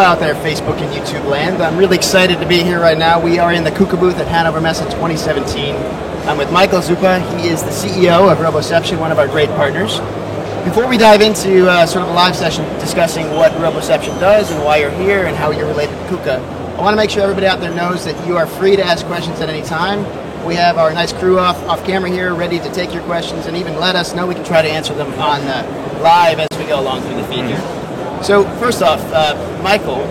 out there, Facebook and YouTube land. I'm really excited to be here right now. We are in the KUKA booth at Hannover Messe 2017. I'm with Michael Zupa. He is the CEO of Roboception, one of our great partners. Before we dive into sort of a live session discussing what Roboception does and why you're here and how you're related to KUKA, I want to make sure everybody out there knows that you are free to ask questions at any time. We have our nice crew off camera here ready to take your questions and even let us know. We can try to answer them on live as we go along through the feed here. So first off, Michael,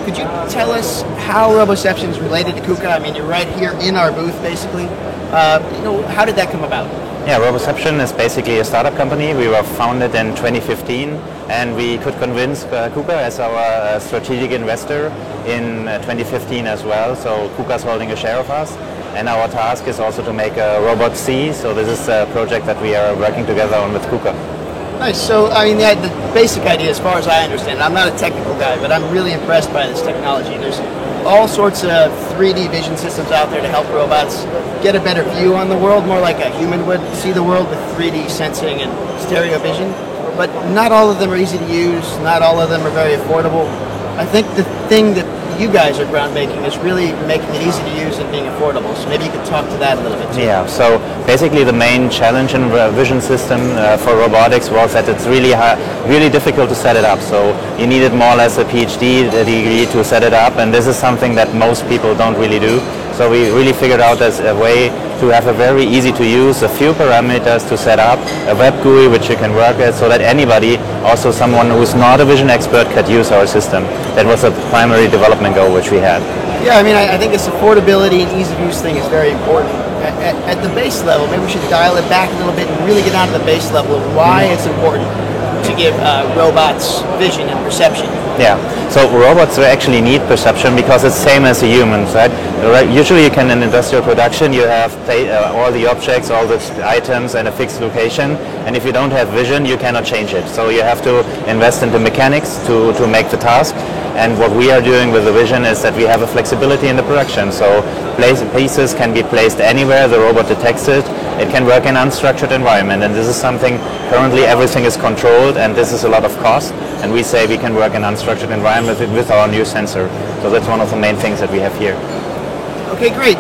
could you tell us how Roboception is related to KUKA? I mean, you're right here in our booth, basically. How did that come about? Yeah, Roboception is basically a startup company. We were founded in 2015, and we could convince KUKA as our strategic investor in 2015 as well. So KUKA is holding a share of us, and our task is also to make a robot C. So this is a project that we are working together on with KUKA. Nice. So, I mean, the basic idea, as far as I understand it, I'm not a technical guy, but I'm really impressed by this technology. There's all sorts of 3D vision systems out there to help robots get a better view on the world, more like a human would see the world with 3D sensing and stereo vision. But not all of them are easy to use. Not all of them are very affordable. I think the thing that you guys are groundbreaking is really making it easy to use and being affordable. So maybe you could talk to that a little bit too. Yeah, so basically the main challenge in the vision system for robotics was that it's really difficult to set it up. So you needed more or less a PhD degree to set it up, and this is something that most people don't really do. So we really figured out as a way to have a very easy to use, a few parameters to set up, a web GUI which you can work with so that anybody, also someone who's not a vision expert, could use our system. That was a primary development goal which we had. Yeah, I mean, I think this affordability and ease of use thing is very important. At the base level, maybe we should dial it back a little bit and really get down to the base level of why it's important to give robots vision and perception. Yeah, so robots actually need perception because it's same as a human, right? Usually you can, in industrial production, you have all the objects, all the items and a fixed location, and if you don't have vision, you cannot change it. So you have to invest into mechanics to make the task. And what we are doing with the vision is that we have a flexibility in the production. So pieces can be placed anywhere, the robot detects it. It can work in unstructured environment, and this is something, currently everything is controlled, and this is a lot of cost. And we say we can work in unstructured environment with our new sensor. So that's one of the main things that we have here. Okay, great.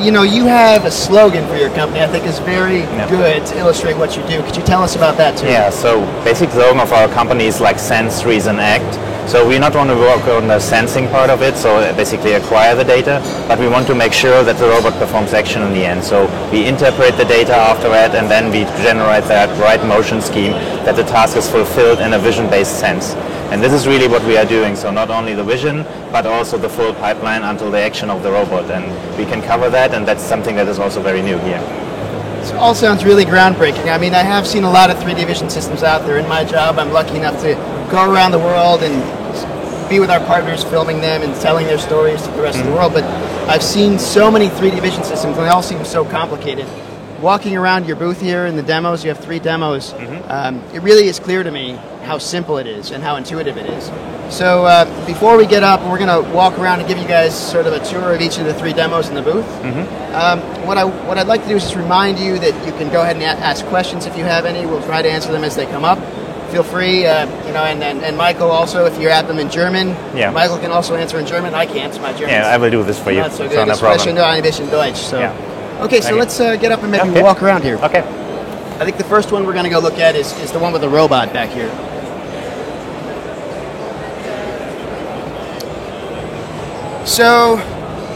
You have a slogan for your company I think is very good to illustrate what you do. Could you tell us about that too? Yeah, so basic slogan of our company is like sense, reason, act. So we not want to work on the sensing part of it, so basically acquire the data, but we want to make sure that the robot performs action in the end. So we interpret the data after that, and then we generate that right motion scheme that the task is fulfilled in a vision-based sense. And this is really what we are doing. So not only the vision, but also the full pipeline until the action of the robot. And we can cover that, and that's something that is also very new here. This all sounds really groundbreaking. I mean, I have seen a lot of 3D vision systems out there. In my job, I'm lucky enough to go around the world and be with our partners, filming them and telling their stories to the rest of the world. But I've seen so many 3D vision systems, and they all seem so complicated. Walking around your booth here in the demos, you have 3 demos, it really is clear to me how simple it is and how intuitive it is. So before we get up, we're going to walk around and give you guys sort of a tour of each of the 3 demos in the booth. What I'd like to do is just remind you that you can go ahead and ask questions if you have any. We'll try to answer them as they come up. Feel free, and Michael also, if you have them in German, Michael can also answer in German. I can't, my German. Yeah, I will do this for you. Not so good. No problem. Nur ein bisschen Deutsch. So. Okay, so let's get up and maybe walk around here. Okay. I think the first one we're going to go look at is the one with the robot back here. So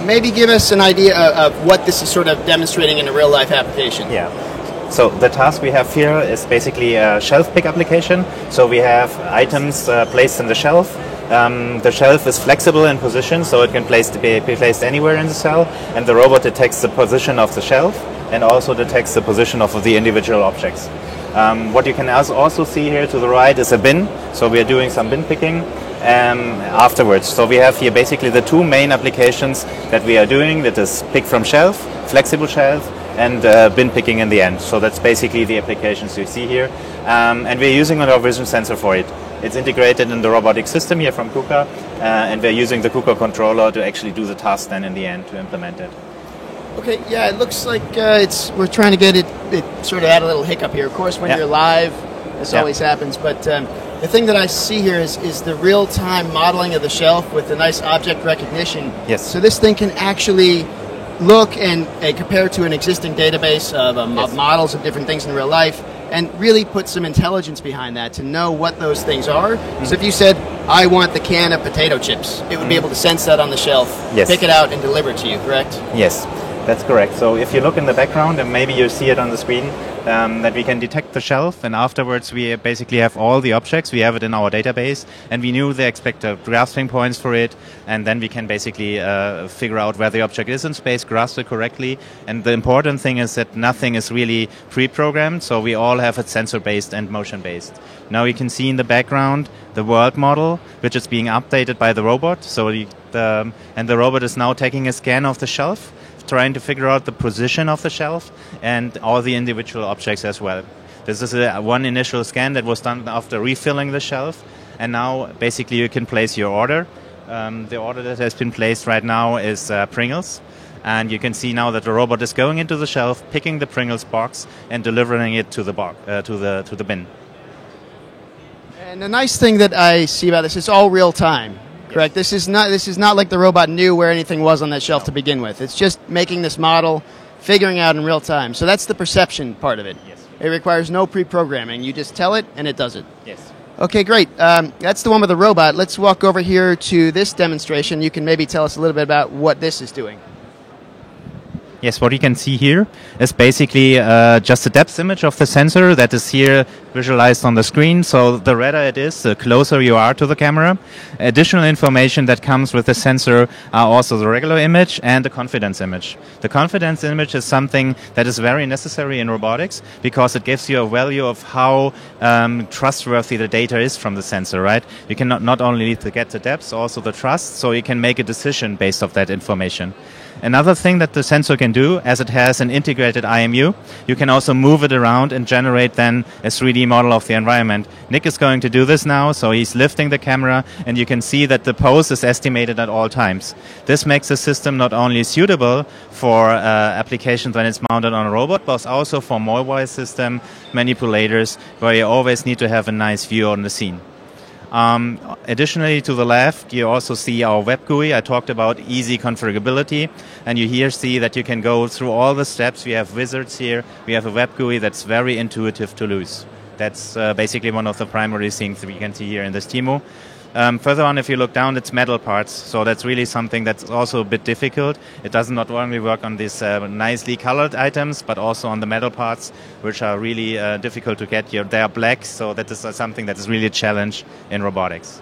maybe give us an idea of what this is sort of demonstrating in a real-life application. Yeah. So the task we have here is basically a shelf pick application. So we have items placed in the shelf. The shelf is flexible in position, so it can be placed anywhere in the cell, and the robot detects the position of the shelf and also detects the position of the individual objects. What you can also see here to the right is a bin, so we are doing some bin picking afterwards. So we have here basically the 2 main applications that we are doing, that is pick from shelf, flexible shelf, and bin picking in the end. So that's basically the applications you see here, and we're using our vision sensor for it. It's integrated in the robotic system here from KUKA, and we're using the KUKA controller to actually do the task then in the end to implement it. Okay, yeah, it looks like we're trying to get it sort of had a little hiccup here. Of course, when you're live, this always happens, but the thing that I see here is the real-time modeling of the shelf with the nice object recognition. Yes. So this thing can actually look and compare to an existing database of Yes. models of different things in real life, and really put some intelligence behind that to know what those things are. So if you said, I want the can of potato chips, it would be able to sense that on the shelf, Yes. pick it out, and deliver it to you, correct? Yes, that's correct. So if you look in the background, and maybe you see it on the screen, that we can detect the shelf, and afterwards we basically have all the objects. We have it in our database, and we knew the expected grasping points for it, and then we can basically figure out where the object is in space, grasp it correctly. And the important thing is that nothing is really pre-programmed, so we all have it sensor-based and motion-based. Now you can see in the background the world model, which is being updated by the robot. So and the robot is now taking a scan of the shelf, trying to figure out the position of the shelf and all the individual objects as well. This is one initial scan that was done after refilling the shelf, and now basically you can place your order. The order that has been placed right now is Pringles, and you can see now that the robot is going into the shelf, picking the Pringles box and delivering it to the to the bin. And the nice thing that I see about this is all real time. Correct. This is not like the robot knew where anything was on that shelf to begin with. It's just making this model, figuring out in real time. So that's the perception part of it. Yes. It requires no pre-programming. You just tell it, and it does it. Yes. Okay, great. That's the one with the robot. Let's walk over here to this demonstration. You can maybe tell us a little bit about what this is doing. Yes, what you can see here is basically just a depth image of the sensor that is here visualized on the screen. So the redder it is, the closer you are to the camera. Additional information that comes with the sensor are also the regular image and the confidence image. The confidence image is something that is very necessary in robotics because it gives you a value of how trustworthy the data is from the sensor, right? You can not only need to get the depth, also the trust, so you can make a decision based off that information. Another thing that the sensor can do, as it has an integrated IMU, you can also move it around and generate then a 3D model of the environment. Nick is going to do this now, so he's lifting the camera, and you can see that the pose is estimated at all times. This makes the system not only suitable for applications when it's mounted on a robot, but also for mobile system manipulators, where you always need to have a nice view on the scene. Additionally, to the left, you also see our web GUI. I talked about easy configurability, and you here see that you can go through all the steps. We have wizards here. We have a web GUI that's very intuitive to use. That's basically one of the primary things that we can see here in this demo. Further on, if you look down, it's metal parts. So that's really something that's also a bit difficult. It does not only work on these nicely colored items, but also on the metal parts, which are really difficult to get here. They are black, so that is something that is really a challenge in robotics.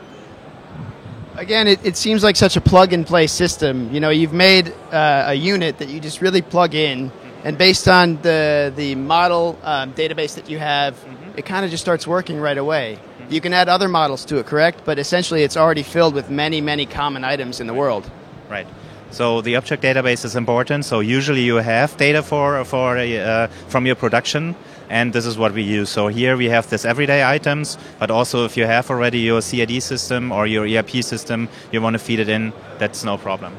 Again, it seems like such a plug-and-play system. You know, you've made a unit that you just really plug in, and based on the model database that you have, it kind of just starts working right away. You can add other models to it, correct? But essentially it's already filled with many, many common items in the world. Right. So the object database is important. So usually you have data from your production, and this is what we use. So here we have this everyday items, but also if you have already your CAD system or your ERP system, you want to feed it in, that's no problem.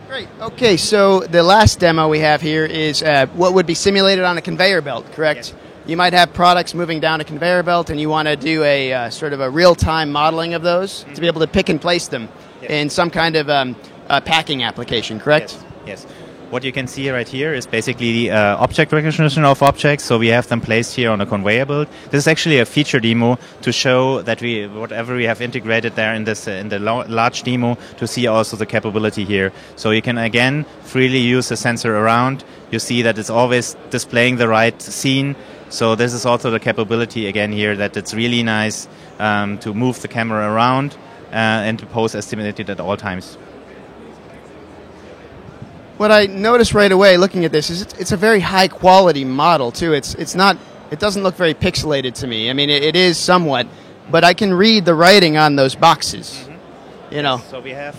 Great. Okay, so the last demo we have here is what would be simulated on a conveyor belt, correct? Yes. You might have products moving down a conveyor belt, and you want to do a sort of a real-time modeling of those to be able to pick and place them in some kind of packing application, correct? Yes. What you can see right here is basically the object recognition of objects. So we have them placed here on a conveyor belt. This is actually a feature demo to show that whatever we have integrated there in the large demo to see also the capability here. So you can again freely use the sensor around. You see that it's always displaying the right scene. So this is also the capability again here that it's really nice to move the camera around and to pose estimated at all times. What I noticed right away looking at this is it's a very high quality model too. It doesn't look very pixelated to me. I mean, it is somewhat, but I can read the writing on those boxes. You know. So we have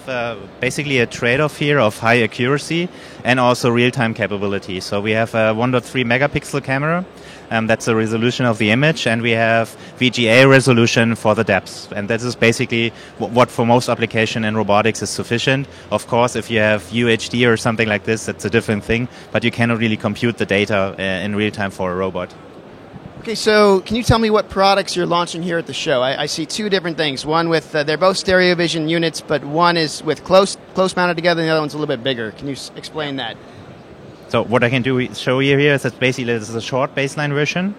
basically a trade-off here of high accuracy and also real-time capability. So we have a 1.3 megapixel camera. That's the resolution of the image, and we have VGA resolution for the depth. And that is basically what for most application in robotics is sufficient. Of course, if you have UHD or something like this, that's a different thing, but you cannot really compute the data in real time for a robot. Okay, so can you tell me what products you're launching here at the show? I see two different things. One with, they're both stereo vision units, but one is with close mounted together and the other one's a little bit bigger. Can you explain that? So what I can show you here is that basically this is a short baseline version.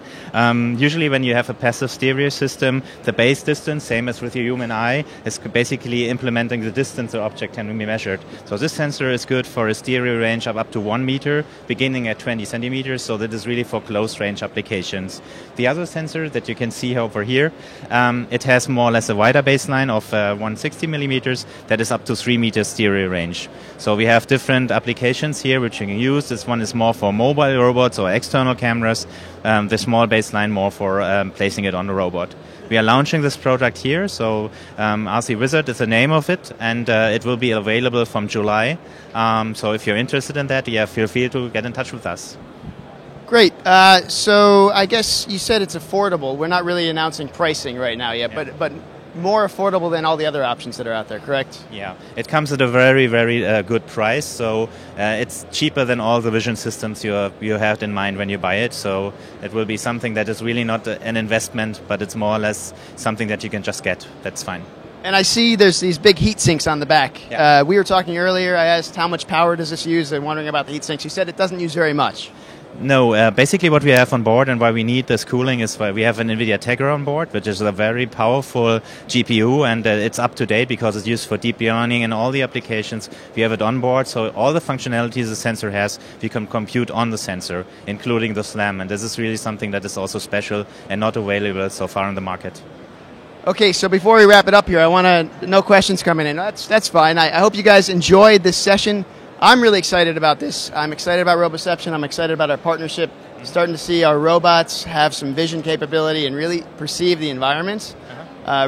Usually when you have a passive stereo system, the base distance, same as with your human eye, is basically implementing the distance the object can be measured. So this sensor is good for a stereo range of up to 1 meter, beginning at 20 centimeters, so that is really for close range applications. The other sensor that you can see over here, it has more or less a wider baseline of 160 millimeters, that is up to 3 meters stereo range. So we have different applications here which you can use. This one is more for mobile robots or external cameras. The small baseline more for placing it on the robot. We are launching this product here, so RC Wizard is the name of it, and it will be available from July. So if you're interested in that, feel free to get in touch with us. Great. So I guess you said it's affordable. We're not really announcing pricing right now yet, but more affordable than all the other options that are out there, correct? Yeah, it comes at a very, very good price. So it's cheaper than all the vision systems you have in mind when you buy it. So it will be something that is really not an investment, but it's more or less something that you can just get. That's fine. And I see there's these big heat sinks on the back. Yeah. We were talking earlier, I asked how much power does this use and wondering about the heat sinks. You said it doesn't use very much. No, basically what we have on board and why we need this cooling is why we have an NVIDIA Tegra on board, which is a very powerful GPU, and it's up to date because it's used for deep learning and all the applications. We have it on board, so all the functionalities the sensor has, we can compute on the sensor, including the SLAM, and this is really something that is also special and not available so far on the market. Okay, so before we wrap it up here, I want to, no questions coming in. That's fine. I hope you guys enjoyed this session. I'm really excited about this. I'm excited about Roboception. I'm excited about our partnership. Starting to see our robots have some vision capability and really perceive the environment.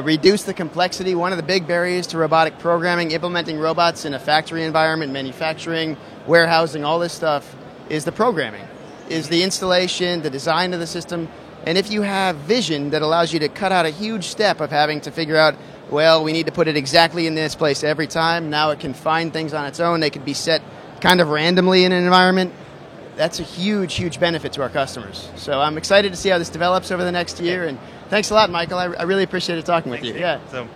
Reduce the complexity. One of the big barriers to robotic programming, implementing robots in a factory environment, manufacturing, warehousing, all this stuff, is the programming, is the installation, the design of the system. And if you have vision that allows you to cut out a huge step of having to figure out, well, we need to put it exactly in this place every time. Now it can find things on its own. They could be set kind of randomly in an environment. That's a huge, huge benefit to our customers. So I'm excited to see how this develops over the next year. And thanks a lot, Michael. I really appreciated talking with you. Yeah. So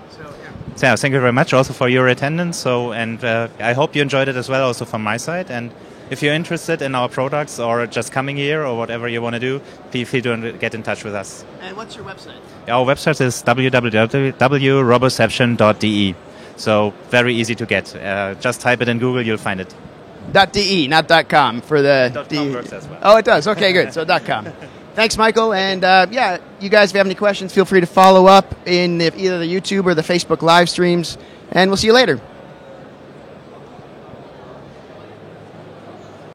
thank you very much also for your attendance. So, and I hope you enjoyed it as well also from my side. And if you're interested in our products or just coming here or whatever you want to do, feel free to get in touch with us. And what's your website? Our website is www.roboception.de. So very easy to get. Just type it in Google, you'll find it. .de, not .com for the... .com works as well. Oh, it does. Okay, good. So .com. Thanks, Michael. And you guys, if you have any questions, feel free to follow up in either the YouTube or the Facebook live streams. And we'll see you later.